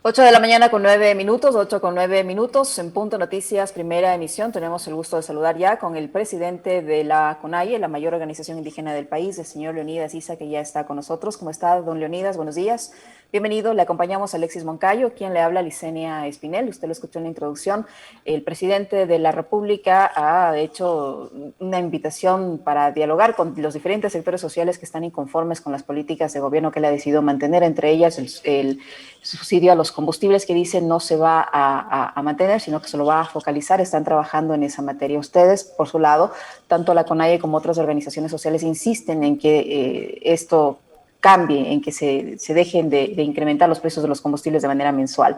8 de la mañana con 9 minutos, 8 con 9 minutos, en Punto Noticias, primera emisión. Tenemos el gusto de saludar ya con el presidente de la CONAIE, la mayor organización indígena del país, el señor Leonidas Issa, que ya está con nosotros. ¿Cómo está, don Leonidas? Buenos días. Bienvenido. Le acompañamos a Alexis Moncayo, quien le habla, Licenia Espinel. Usted lo escuchó en la introducción. El presidente de la República ha hecho una invitación para dialogar con los diferentes sectores sociales que están inconformes con las políticas de gobierno que él ha decidido mantener, entre ellas el subsidio a los combustibles, que dicen no se va a mantener, sino que se lo va a focalizar. Están trabajando en esa materia. Ustedes, por su lado, tanto la CONAIE como otras organizaciones sociales insisten en que esto cambie, en que se dejen de incrementar los precios de los combustibles de manera mensual.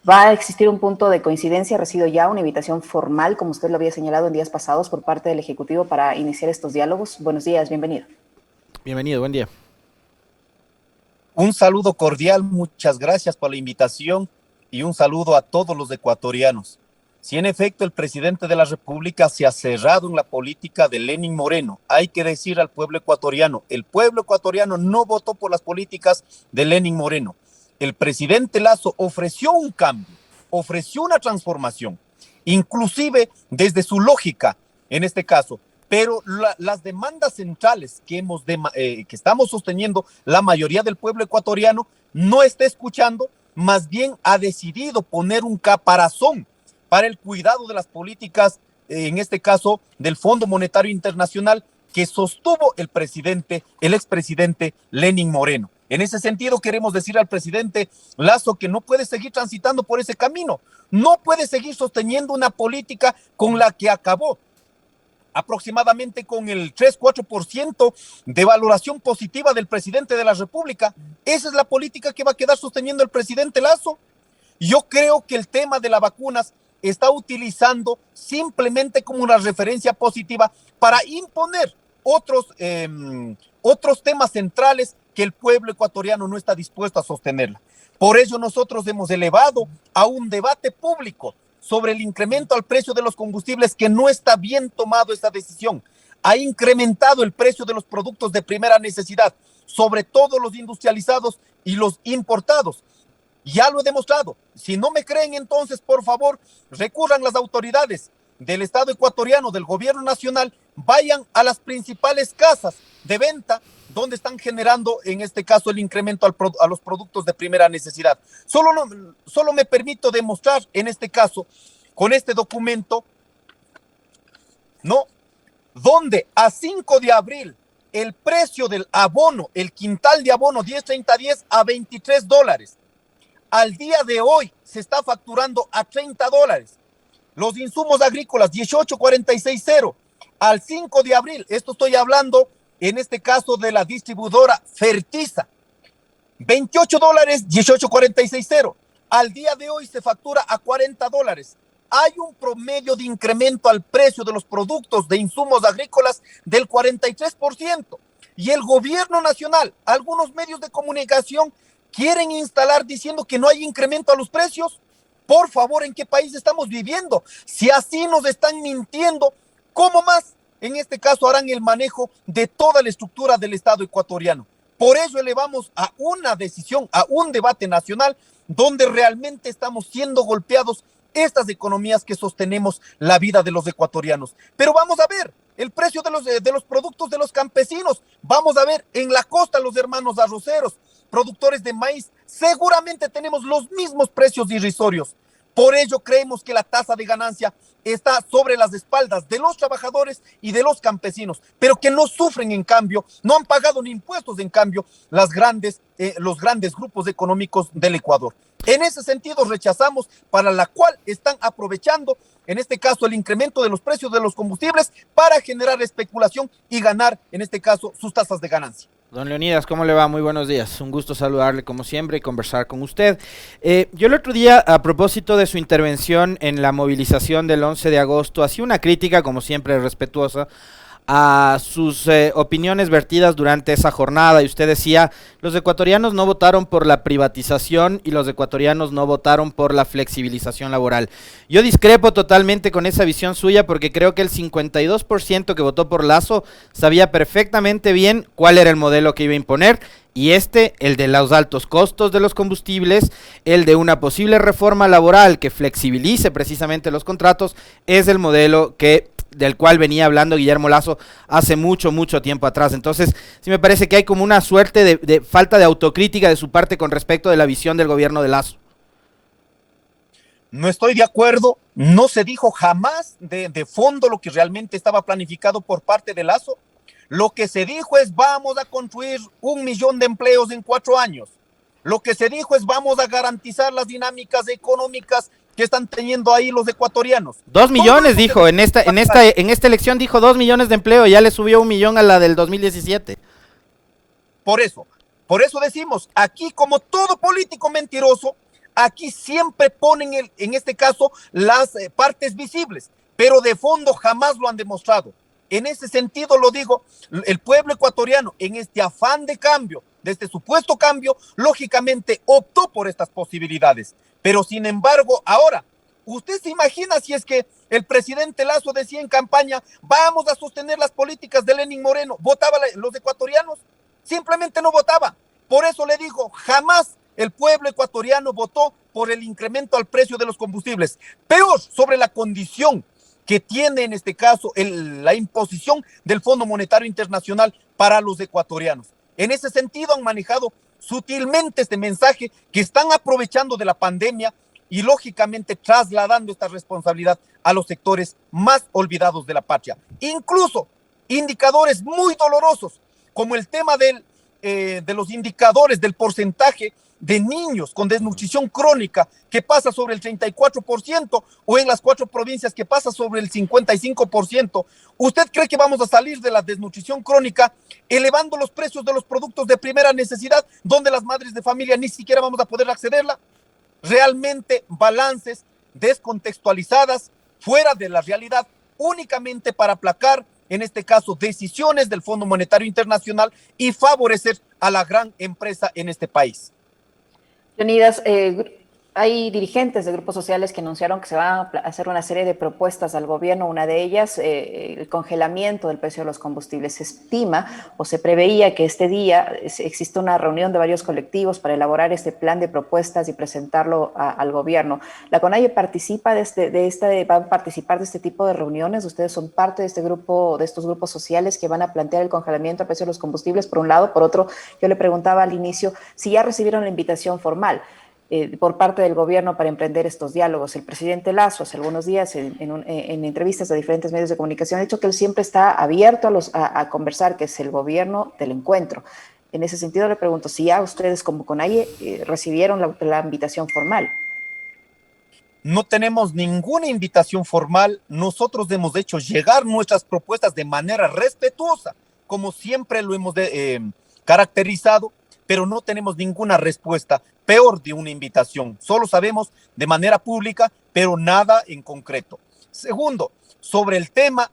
¿Va a existir un punto de coincidencia? ¿Ha recibido ya una invitación formal, como usted lo había señalado en días pasados, por parte del Ejecutivo para iniciar estos diálogos? Buenos días, bienvenido. Bienvenido, buen día. Un saludo cordial, muchas gracias por la invitación y un saludo a todos los ecuatorianos. Si en efecto el presidente de la República se ha cerrado en la política de Lenín Moreno, hay que decir al pueblo ecuatoriano, el pueblo ecuatoriano no votó por las políticas de Lenín Moreno. El presidente Lasso ofreció un cambio, ofreció una transformación, inclusive desde su lógica, en este caso, pero las demandas centrales que estamos sosteniendo la mayoría del pueblo ecuatoriano no está escuchando, más bien ha decidido poner un caparazón para el cuidado de las políticas, en este caso del Fondo Monetario Internacional, que sostuvo el expresidente Lenín Moreno. En ese sentido, queremos decir al presidente Lasso que no puede seguir transitando por ese camino, no puede seguir sosteniendo una política con la que acabó aproximadamente con el 3-4% de valoración positiva del presidente de la República. Esa es la política que va a quedar sosteniendo el presidente Lasso. Yo creo que el tema de las vacunas está utilizando simplemente como una referencia positiva para imponer otros temas centrales que el pueblo ecuatoriano no está dispuesto a sostenerla. Por ello nosotros hemos elevado a un debate público sobre el incremento al precio de los combustibles, que no está bien tomado esta decisión. Ha incrementado el precio de los productos de primera necesidad, sobre todo los industrializados y los importados. Ya lo he demostrado. Si no me creen, entonces, por favor, recurran las autoridades del Estado ecuatoriano, del gobierno nacional, vayan a las principales casas de venta donde están generando, en este caso, el incremento a los productos de primera necesidad. Solo me permito demostrar, en este caso, con este documento, ¿no?, donde a 5 de abril el precio del abono, el quintal de abono 10-30-10 a $23. Al día de hoy se está facturando a $30. Los insumos agrícolas 18.46.0 al 5 de abril. Esto estoy hablando en este caso de la distribuidora Fertiza. $28, 18.46.0. Al día de hoy se factura a $40. Hay un promedio de incremento al precio de los productos de insumos agrícolas del 43%. Y el gobierno nacional, algunos medios de comunicación quieren instalar diciendo que no hay incremento a los precios. Por favor, ¿en qué país estamos viviendo? Si así nos están mintiendo, ¿cómo más? En este caso harán el manejo de toda la estructura del Estado ecuatoriano. Por ello elevamos a una decisión, a un debate nacional, donde realmente estamos siendo golpeados estas economías que sostenemos la vida de los ecuatorianos. Pero vamos a ver el precio de los productos de los campesinos. Vamos a ver en la costa los hermanos arroceros, productores de maíz. Seguramente tenemos los mismos precios irrisorios. Por ello creemos que la tasa de ganancia está sobre las espaldas de los trabajadores y de los campesinos, pero que no sufren en cambio, no han pagado ni impuestos en cambio los grandes grupos económicos del Ecuador. En ese sentido rechazamos, para la cual están aprovechando, en este caso, el incremento de los precios de los combustibles para generar especulación y ganar, en este caso, sus tasas de ganancia. Don Leonidas, ¿cómo le va? Muy buenos días. Un gusto saludarle como siempre y conversar con usted. Yo el otro día, a propósito de su intervención en la movilización del 11 de agosto, hacía una crítica, como siempre, respetuosa a sus opiniones vertidas durante esa jornada, y usted decía, los ecuatorianos no votaron por la privatización y los ecuatorianos no votaron por la flexibilización laboral. Yo discrepo totalmente con esa visión suya, porque creo que el 52% que votó por Lasso sabía perfectamente bien cuál era el modelo que iba a imponer Y el de los altos costos de los combustibles, el de una posible reforma laboral que flexibilice precisamente los contratos, es el modelo del cual venía hablando Guillermo Lasso hace mucho tiempo atrás. Entonces, sí me parece que hay como una suerte de falta de autocrítica de su parte con respecto de la visión del gobierno de Lasso. No estoy de acuerdo, no se dijo jamás de fondo lo que realmente estaba planificado por parte de Lasso. Lo que se dijo es vamos a construir 1 millón de empleos en 4 años. Lo que se dijo es vamos a garantizar las dinámicas económicas que están teniendo ahí los ecuatorianos. 2 millones dijo, en esta elección dijo 2 millones de empleo, ya le subió 1 millón a la del 2017. Por eso decimos, aquí como todo político mentiroso, aquí siempre ponen en este caso las partes visibles, pero de fondo jamás lo han demostrado. En ese sentido lo digo, el pueblo ecuatoriano en este afán de cambio, de este supuesto cambio, lógicamente optó por estas posibilidades. Pero sin embargo, ahora, ¿usted se imagina si es que el presidente Lasso decía en campaña, vamos a sostener las políticas de Lenín Moreno? ¿Votaban los ecuatorianos? Simplemente no votaba. Por eso le digo, jamás el pueblo ecuatoriano votó por el incremento al precio de los combustibles. Peor, sobre la condición que tiene en este caso la imposición del Fondo Monetario Internacional para los ecuatorianos. En ese sentido han manejado sutilmente este mensaje que están aprovechando de la pandemia y lógicamente trasladando esta responsabilidad a los sectores más olvidados de la patria. Incluso indicadores muy dolorosos, como el tema de los indicadores del porcentaje de niños con desnutrición crónica que pasa sobre el 34% o en las 4 provincias que pasa sobre el 55%. ¿Usted cree que vamos a salir de la desnutrición crónica elevando los precios de los productos de primera necesidad donde las madres de familia ni siquiera vamos a poder accederla? Realmente balances descontextualizadas, fuera de la realidad, únicamente para aplacar, en este caso, decisiones del Fondo Monetario Internacional y favorecer a la gran empresa en este país. Leonidas, hay dirigentes de grupos sociales que anunciaron que se va a hacer una serie de propuestas al gobierno. Una de ellas, el congelamiento del precio de los combustibles. Se estima o se preveía que este día existe una reunión de varios colectivos para elaborar este plan de propuestas y presentarlo al gobierno. ¿La CONAIE participa va a participar de este tipo de reuniones? ¿Ustedes son parte de este grupo, de estos grupos sociales que van a plantear el congelamiento del precio de los combustibles, por un lado? Por otro, yo le preguntaba al inicio si ya recibieron la invitación formal por parte del gobierno para emprender estos diálogos. El presidente Lasso hace algunos días en entrevistas a diferentes medios de comunicación ha dicho que él siempre está abierto a conversar, que es el gobierno del encuentro. En ese sentido le pregunto si ya ustedes como CONAIE recibieron la invitación formal. No tenemos ninguna invitación formal. Nosotros hemos hecho llegar nuestras propuestas de manera respetuosa, como siempre lo hemos caracterizado, pero no tenemos ninguna respuesta, peor de una invitación. Solo sabemos de manera pública, pero nada en concreto. Segundo, sobre el tema,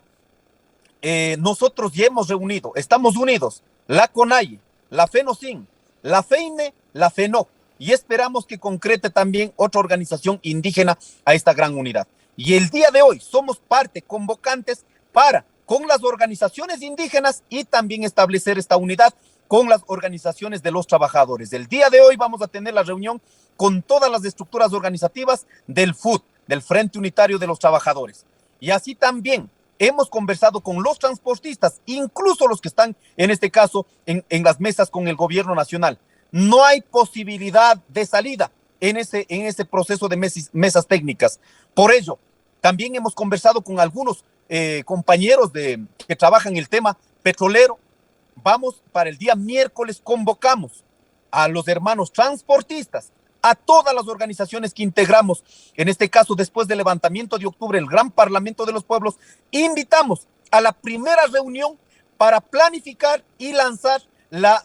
nosotros ya hemos reunido, estamos unidos, la CONAIE, la FENOCIN, la FEINE, la FENOC, y esperamos que concrete también otra organización indígena a esta gran unidad. Y el día de hoy somos parte convocantes con las organizaciones indígenas y también establecer esta unidad con las organizaciones de los trabajadores. El día de hoy vamos a tener la reunión con todas las estructuras organizativas del FUT, del Frente Unitario de los Trabajadores. Y así también hemos conversado con los transportistas, incluso los que están en este caso en las mesas con el gobierno nacional. No hay posibilidad de salida en ese proceso de mesas técnicas. Por ello, también hemos conversado con algunos compañeros que trabajan el tema petrolero. Vamos para el día miércoles, convocamos a los hermanos transportistas, a todas las organizaciones que integramos, en este caso después del levantamiento de octubre, el Gran Parlamento de los Pueblos, invitamos a la primera reunión para planificar y lanzar la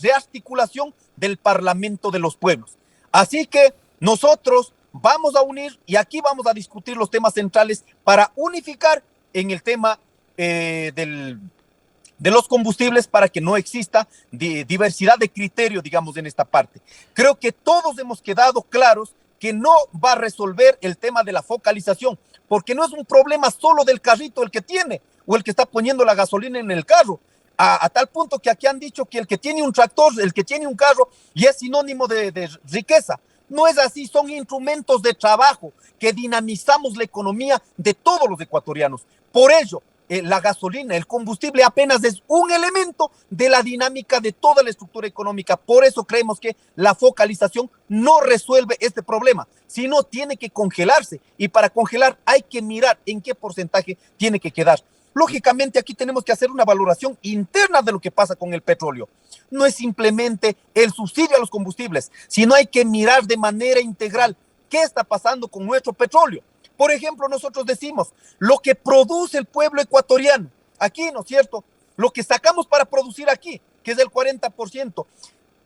rearticulación del Parlamento de los Pueblos. Así que nosotros vamos a unir y aquí vamos a discutir los temas centrales para unificar en el tema de los combustibles para que no exista diversidad de criterio, digamos, en esta parte. Creo que todos hemos quedado claros que no va a resolver el tema de la focalización, porque no es un problema solo del carrito el que tiene o el que está poniendo la gasolina en el carro. a tal punto que aquí han dicho que el que tiene un tractor, el que tiene un carro, ya es sinónimo de riqueza. No es así, son instrumentos de trabajo que dinamizamos la economía de todos los ecuatorianos. Por ello, la gasolina, el combustible apenas es un elemento de la dinámica de toda la estructura económica. Por eso creemos que la focalización no resuelve este problema, sino tiene que congelarse. Y para congelar hay que mirar en qué porcentaje tiene que quedar. Lógicamente aquí tenemos que hacer una valoración interna de lo que pasa con el petróleo. No es simplemente el subsidio a los combustibles, sino hay que mirar de manera integral qué está pasando con nuestro petróleo. Por ejemplo, nosotros decimos lo que produce el pueblo ecuatoriano, aquí, ¿no es cierto? Lo que sacamos para producir aquí, que es el 40%.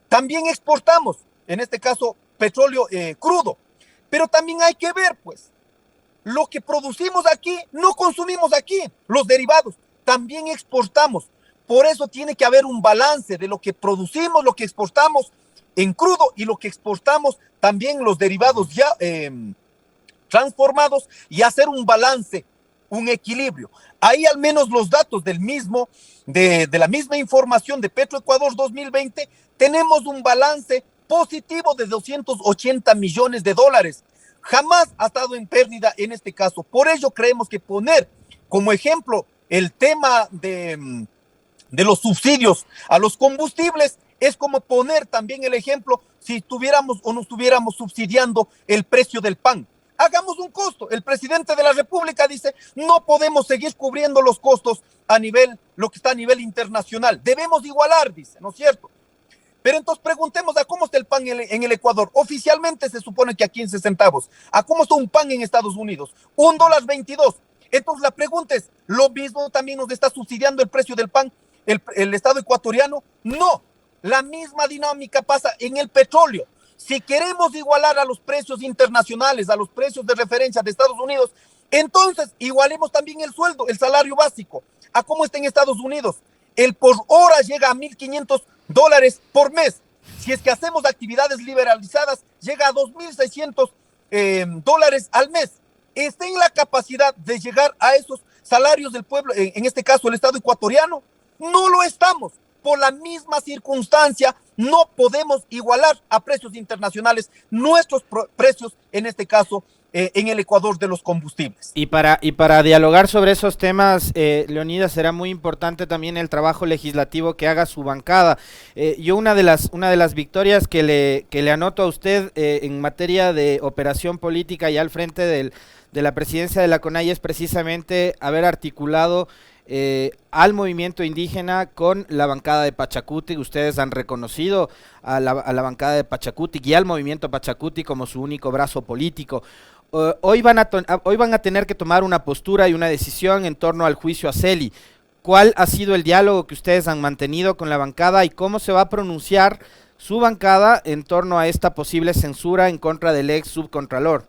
También exportamos, en este caso, petróleo crudo. Pero también hay que ver, pues, lo que producimos aquí, no consumimos aquí, los derivados, también exportamos. Por eso tiene que haber un balance de lo que producimos, lo que exportamos en crudo y lo que exportamos también los derivados ya transformados y hacer un balance, un equilibrio. Ahí al menos los datos del mismo, de la misma información de Petroecuador 2020, tenemos un balance positivo de 280 millones de dólares. Jamás ha estado en pérdida en este caso. Por ello creemos que poner como ejemplo el tema de los subsidios a los combustibles es como poner también el ejemplo si tuviéramos o no estuviéramos subsidiando el precio del pan. Hagamos un costo. El presidente de la República dice, no podemos seguir cubriendo los costos a nivel, lo que está a nivel internacional. Debemos igualar, dice, ¿no es cierto? Pero entonces preguntemos a cómo está el pan en el Ecuador. Oficialmente se supone que a 15 centavos. ¿A cómo está un pan en Estados Unidos? $1.22. Entonces la pregunta es, ¿lo mismo también nos está subsidiando el precio del pan el Estado ecuatoriano? No. La misma dinámica pasa en el petróleo. Si queremos igualar a los precios internacionales, a los precios de referencia de Estados Unidos, entonces igualemos también el sueldo, el salario básico. ¿A cómo está en Estados Unidos? El por hora llega a $1,500 por mes. Si es que hacemos actividades liberalizadas, llega a $2,600 al mes. ¿Está en la capacidad de llegar a esos salarios del pueblo, en este caso el Estado ecuatoriano? No lo estamos. Por la misma circunstancia, no podemos igualar a precios internacionales nuestros precios, en este caso, en el Ecuador de los combustibles. Y para dialogar sobre esos temas, Leonidas, será muy importante también el trabajo legislativo que haga su bancada. Yo una de las victorias que le anoto a usted en materia de operación política y al frente de la presidencia de la CONAIE es precisamente haber articulado al movimiento indígena con la bancada de Pachacuti. Ustedes han reconocido a la bancada de Pachacuti y al movimiento Pachacuti como su único brazo político. Hoy van a tener que tomar una postura y una decisión en torno al juicio a Celi. ¿Cuál ha sido el diálogo que ustedes han mantenido con la bancada y cómo se va a pronunciar su bancada en torno a esta posible censura en contra del ex subcontralor?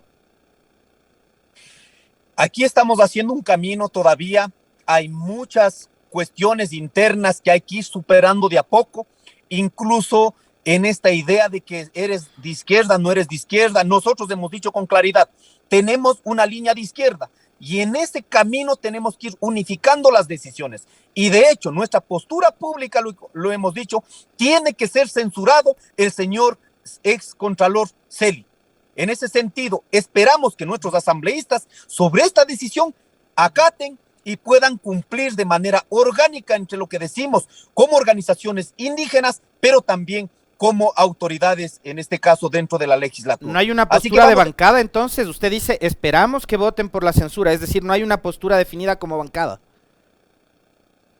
Aquí estamos haciendo un camino todavía. Hay muchas cuestiones internas que hay que ir superando de a poco, incluso en esta idea de que eres de izquierda, no eres de izquierda. Nosotros hemos dicho con claridad, tenemos una línea de izquierda y en ese camino tenemos que ir unificando las decisiones. Y de hecho, nuestra postura pública, lo hemos dicho, tiene que ser censurado el señor ex contralor Celi. En ese sentido, esperamos que nuestros asambleístas sobre esta decisión acaten y puedan cumplir de manera orgánica entre lo que decimos como organizaciones indígenas, pero también como autoridades, en este caso, dentro de la legislatura. ¿No hay una postura de bancada entonces? Usted dice, esperamos que voten por la censura, es decir, no hay una postura definida como bancada.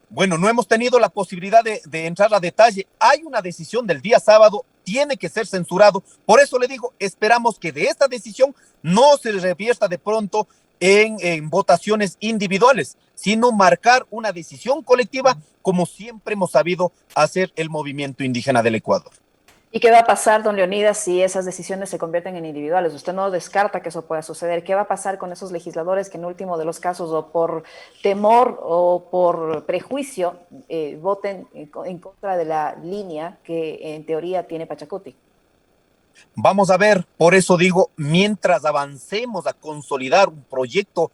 Bueno, no hemos tenido la posibilidad de entrar a detalle. Hay una decisión del día sábado, tiene que ser censurado. Por eso le digo, esperamos que de esta decisión no se revierta de pronto en votaciones individuales, sino marcar una decisión colectiva como siempre hemos sabido hacer el movimiento indígena del Ecuador. ¿Y qué va a pasar, don Leonidas, si esas decisiones se convierten en individuales? Usted no descarta que eso pueda suceder. ¿Qué va a pasar con esos legisladores que en último de los casos o por temor o por prejuicio voten en contra de la línea que en teoría tiene Pachacuti? Vamos a ver, por eso digo, mientras avancemos a consolidar un proyecto,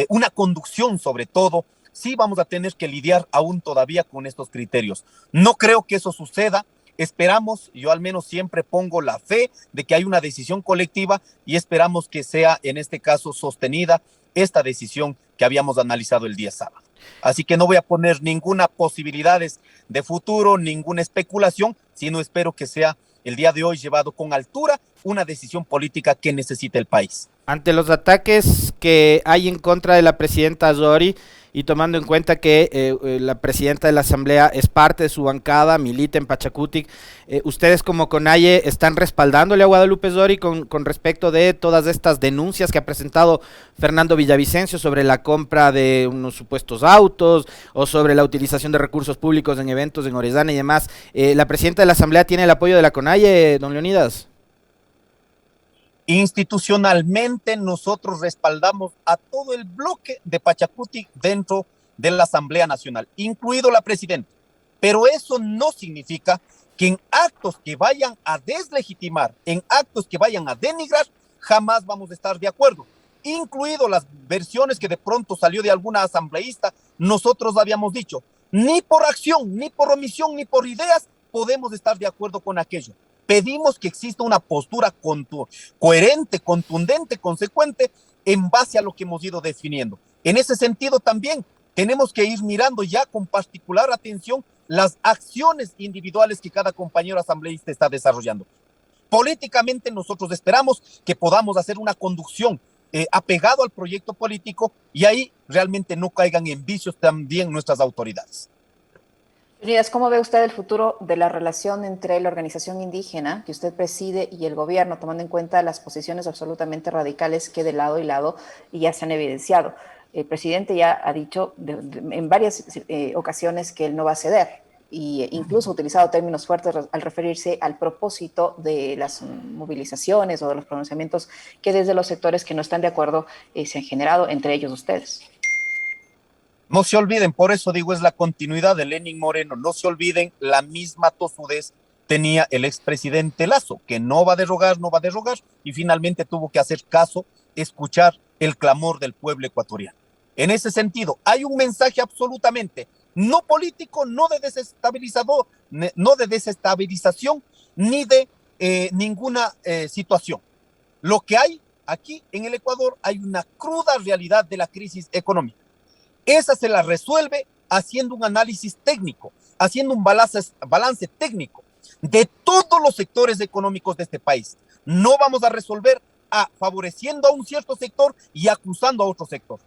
una conducción sobre todo, sí vamos a tener que lidiar aún todavía con estos criterios. No creo que eso suceda. Esperamos, yo al menos siempre pongo la fe de que hay una decisión colectiva y esperamos que sea en este caso sostenida esta decisión que habíamos analizado el día sábado. Así que no voy a poner ninguna posibilidades de futuro, ninguna especulación, sino espero que sea el día de hoy llevado con altura una decisión política que necesita el país. Ante los ataques que hay en contra de la presidenta Zori y tomando en cuenta que la presidenta de la Asamblea es parte de su bancada, milita en Pachacutic, ¿ustedes como CONAIE están respaldándole a Guadalupe Zori con respecto de todas estas denuncias que ha presentado Fernando Villavicencio sobre la compra de unos supuestos autos o sobre la utilización de recursos públicos en eventos en Orellana y demás? ¿La presidenta de la Asamblea tiene el apoyo de la CONAIE, don Leonidas? Institucionalmente nosotros respaldamos a todo el bloque de Pachacuti dentro de la Asamblea Nacional, incluido la presidenta. Pero eso no significa que en actos que vayan a deslegitimar, en actos que vayan a denigrar, jamás vamos a estar de acuerdo. Incluido las versiones que de pronto salió de alguna asambleísta, nosotros habíamos dicho, ni por acción, ni por omisión, ni por ideas podemos estar de acuerdo con aquello. Pedimos que exista una postura coherente, contundente, consecuente, en base a lo que hemos ido definiendo. En ese sentido también tenemos que ir mirando ya con particular atención las acciones individuales que cada compañero asambleísta está desarrollando. Políticamente nosotros esperamos que podamos hacer una conducción apegado al proyecto político y ahí realmente no caigan en vicios también nuestras autoridades. Leonidas, ¿cómo ve usted el futuro de la relación entre la organización indígena que usted preside y el gobierno, tomando en cuenta las posiciones absolutamente radicales que de lado y lado ya se han evidenciado? El presidente ya ha dicho en varias ocasiones que él no va a ceder e incluso ha utilizado términos fuertes al referirse al propósito de las movilizaciones o de los pronunciamientos que desde los sectores que no están de acuerdo se han generado, entre ellos ustedes. No se olviden, por eso digo, es la continuidad de Lenín Moreno. No se olviden, la misma tosudez tenía el expresidente Lasso, que no va a derogar, y finalmente tuvo que hacer caso, escuchar el clamor del pueblo ecuatoriano. En ese sentido, hay un mensaje absolutamente no político, no de desestabilizador, no de desestabilización, ni de ninguna situación. Lo que hay aquí en el Ecuador, hay una cruda realidad de la crisis económica. Esa se la resuelve haciendo un análisis técnico, haciendo un balance técnico de todos los sectores económicos de este país. No vamos a resolver favoreciendo a un cierto sector y acusando a otro sector.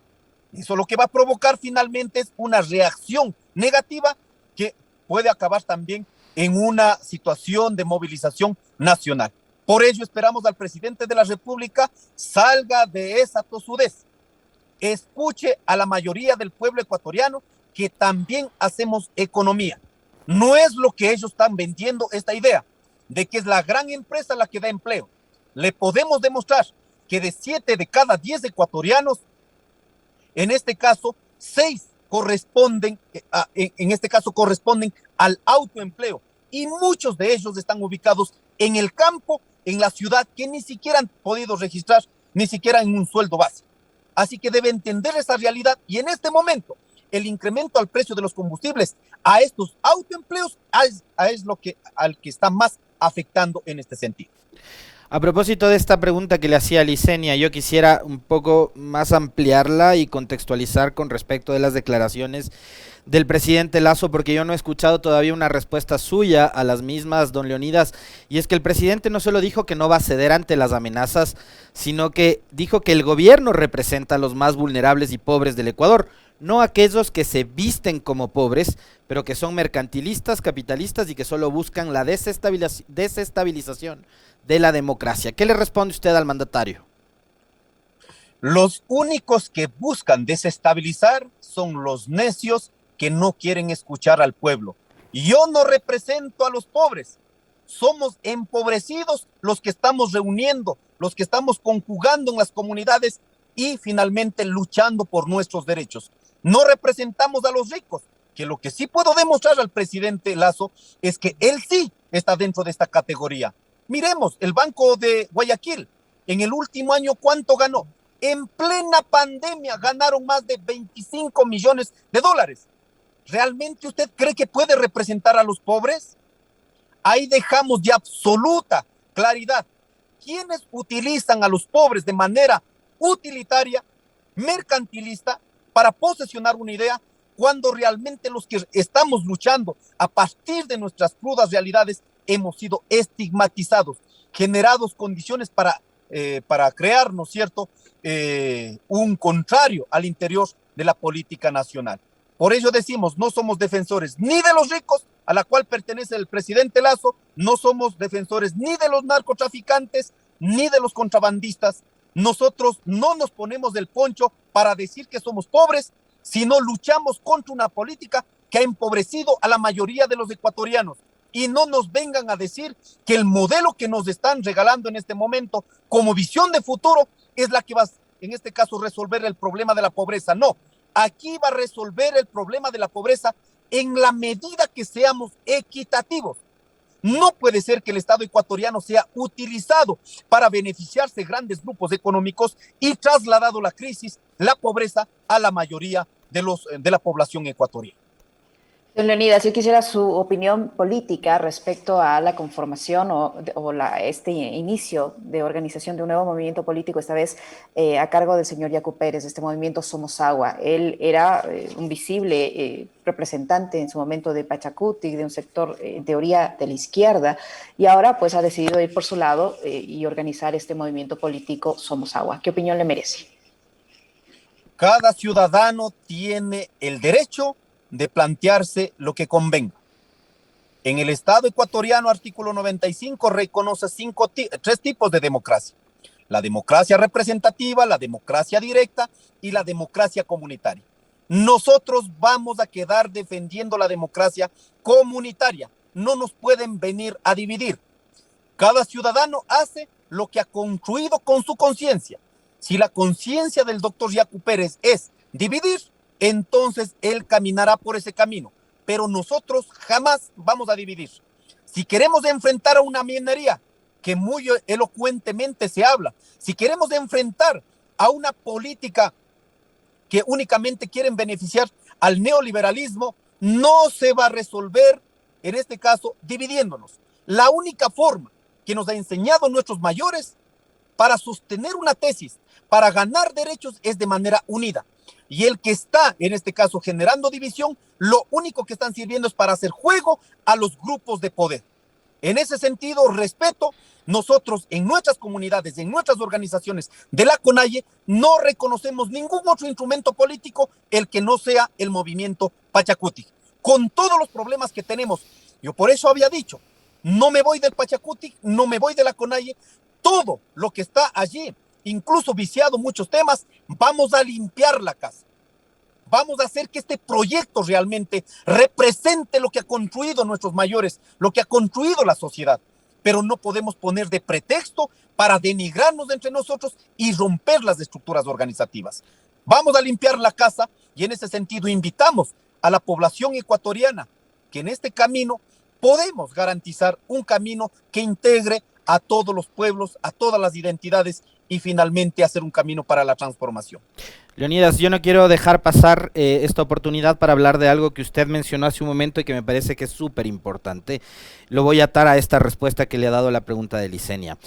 Eso lo que va a provocar finalmente es una reacción negativa que puede acabar también en una situación de movilización nacional. Por ello esperamos al presidente de la República salga de esa tosudez, escuche a la mayoría del pueblo ecuatoriano que también hacemos economía. No es lo que ellos están vendiendo esta idea de que es la gran empresa la que da empleo. Le podemos demostrar que de 7 de cada 10 ecuatorianos, en este caso, 6 corresponden al autoempleo y muchos de ellos están ubicados en el campo, en la ciudad, que ni siquiera han podido registrar, ni siquiera en un sueldo básico. Así que debe entender esa realidad y en este momento el incremento al precio de los combustibles a estos autoempleos es al que está más afectando en este sentido. A propósito de esta pregunta que le hacía Licenia, yo quisiera un poco más ampliarla y contextualizar con respecto de las declaraciones del presidente Lasso, porque yo no he escuchado todavía una respuesta suya a las mismas, don Leonidas, y es que el presidente no solo dijo que no va a ceder ante las amenazas, sino que dijo que el gobierno representa a los más vulnerables y pobres del Ecuador, no aquellos que se visten como pobres, pero que son mercantilistas, capitalistas y que solo buscan la desestabilización de la democracia. ¿Qué le responde usted al mandatario? Los únicos que buscan desestabilizar son los necios que no quieren escuchar al pueblo. Yo no represento a los pobres. Somos empobrecidos los que estamos reuniendo, los que estamos conjugando en las comunidades y finalmente luchando por nuestros derechos. No representamos a los ricos, que lo que sí puedo demostrar al presidente Lasso es que él sí está dentro de esta categoría. Miremos, el Banco de Guayaquil, en el último año, ¿cuánto ganó? en plena pandemia ganaron más de 25 millones de dólares. ¿Realmente usted cree que puede representar a los pobres? Ahí dejamos de absoluta claridad. ¿Quiénes utilizan a los pobres de manera utilitaria, mercantilista, para posesionar una idea, cuando realmente los que estamos luchando a partir de nuestras crudas realidades hemos sido estigmatizados, generados condiciones para crear, ¿no es cierto?, un contrario al interior de la política nacional? Por ello decimos, no somos defensores ni de los ricos, a la cual pertenece el presidente Lazo, no somos defensores ni de los narcotraficantes, ni de los contrabandistas. Nosotros no nos ponemos del poncho para decir que somos pobres, sino luchamos contra una política que ha empobrecido a la mayoría de los ecuatorianos. Y no nos vengan a decir que el modelo que nos están regalando en este momento como visión de futuro es la que va, en este caso, resolver el problema de la pobreza. No, aquí va a resolver el problema de la pobreza en la medida que seamos equitativos. No puede ser que el Estado ecuatoriano sea utilizado para beneficiarse grandes grupos económicos y trasladado la crisis, la pobreza, a la mayoría de la población ecuatoriana. Don Leonidas, yo quisiera su opinión política respecto a la conformación este inicio de organización de un nuevo movimiento político, esta vez a cargo del señor Yacu Pérez, de este movimiento Somos Agua. Él era un visible representante en su momento de Pachacutic, de un sector en teoría de la izquierda, y ahora pues ha decidido ir por su lado y organizar este movimiento político Somos Agua. ¿Qué opinión le merece? Cada ciudadano tiene el derecho de plantearse lo que convenga. En el Estado ecuatoriano, artículo 95, reconoce tres tipos de democracia: la democracia representativa, la democracia directa y la democracia comunitaria. Nosotros vamos a quedar defendiendo la democracia comunitaria. No nos pueden venir a dividir. Cada ciudadano hace lo que ha construido con su conciencia. Si la conciencia del doctor Yacu Pérez es dividir, entonces él caminará por ese camino, pero nosotros jamás vamos a dividir. Si queremos enfrentar a una minería, que muy elocuentemente se habla, si queremos enfrentar a una política que únicamente quieren beneficiar al neoliberalismo, no se va a resolver, en este caso, dividiéndonos. La única forma que nos ha enseñado nuestros mayores para sostener una tesis, para ganar derechos, es de manera unida. Y el que está, en este caso, generando división, lo único que están sirviendo es para hacer juego a los grupos de poder. En ese sentido, respeto, nosotros en nuestras comunidades, en nuestras organizaciones de la CONAIE, no reconocemos ningún otro instrumento político el que no sea el movimiento Pachacutic. Con todos los problemas que tenemos, yo por eso había dicho, no me voy del Pachacutic, no me voy de la CONAIE, todo lo que está allí, incluso viciado muchos temas, vamos a limpiar la casa. Vamos a hacer que este proyecto realmente represente lo que ha construido nuestros mayores, lo que ha construido la sociedad. Pero no podemos poner de pretexto para denigrarnos entre nosotros y romper las estructuras organizativas. Vamos a limpiar la casa y en ese sentido invitamos a la población ecuatoriana que en este camino podemos garantizar un camino que integre a todos los pueblos, a todas las identidades y finalmente hacer un camino para la transformación. Leonidas, yo no quiero dejar pasar esta oportunidad para hablar de algo que usted mencionó hace un momento y que me parece que es súper importante. Lo voy a atar a esta respuesta que le ha dado a la pregunta de Licenia.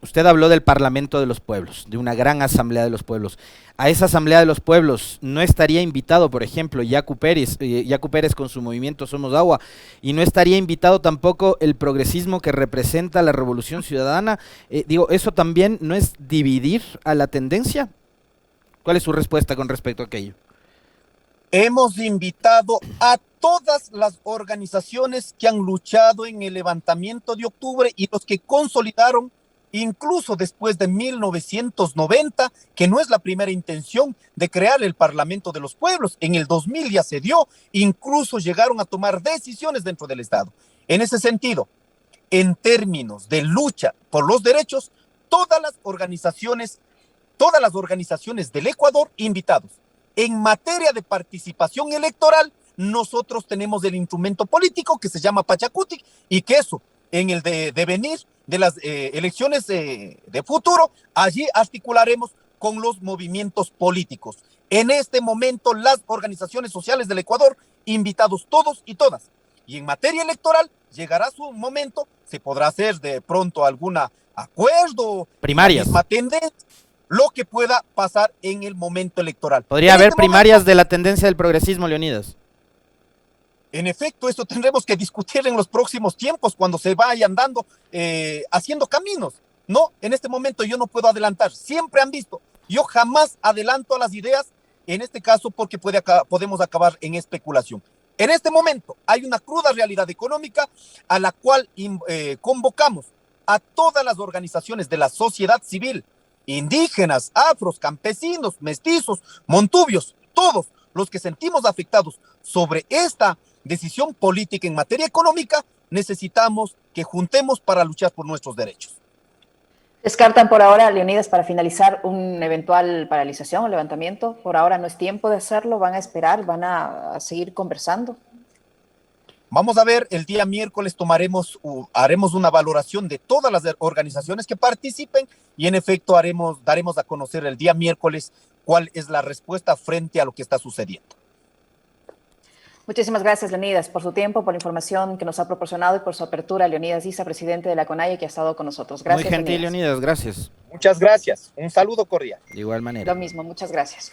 Usted habló del Parlamento de los Pueblos, de una gran asamblea de los pueblos. A esa asamblea de los pueblos no estaría invitado, por ejemplo, Yacu Pérez con su movimiento Somos Agua, y no estaría invitado tampoco el progresismo que representa la Revolución Ciudadana. ¿Eso también no es dividir a la tendencia? ¿Cuál es su respuesta con respecto a aquello? Hemos invitado a todas las organizaciones que han luchado en el levantamiento de octubre y los que consolidaron, incluso después de 1990, que no es la primera intención de crear el Parlamento de los Pueblos. En el 2000 ya se dio, incluso llegaron a tomar decisiones dentro del Estado. En ese sentido, en términos de lucha por los derechos, todas las organizaciones del Ecuador invitados. En materia de participación electoral, nosotros tenemos el instrumento político que se llama Pachacutic y que eso, en el devenir de las elecciones de futuro, allí articularemos con los movimientos políticos. En este momento, las organizaciones sociales del Ecuador, invitados todos y todas. Y en materia electoral, llegará su momento, se podrá hacer de pronto algún acuerdo, primarias, misma tendencia, lo que pueda pasar en el momento electoral. ¿Podría haber primarias de la tendencia del progresismo, Leonidas? En efecto, esto tendremos que discutir en los próximos tiempos, cuando se vayan dando, haciendo caminos. No, en este momento yo no puedo adelantar. Siempre han visto, yo jamás adelanto a las ideas, en este caso porque podemos acabar en especulación. En este momento hay una cruda realidad económica a la cual convocamos a todas las organizaciones de la sociedad civil, indígenas, afros, campesinos, mestizos, montubios, todos los que sentimos afectados sobre esta decisión política en materia económica, necesitamos que juntemos para luchar por nuestros derechos. ¿Descartan por ahora, Leonidas, para finalizar, una eventual paralización o levantamiento? Por ahora no es tiempo de hacerlo, ¿van a esperar, van a seguir conversando? Vamos a ver, el día miércoles haremos una valoración de todas las organizaciones que participen y en efecto daremos a conocer el día miércoles cuál es la respuesta frente a lo que está sucediendo. Muchísimas gracias, Leonidas, por su tiempo, por la información que nos ha proporcionado y por su apertura. Leonidas Issa, presidente de la CONAIE, que ha estado con nosotros. Gracias, muy gentil, Leonidas, gracias. Muchas gracias. Un saludo cordial. De igual manera. Lo mismo, muchas gracias.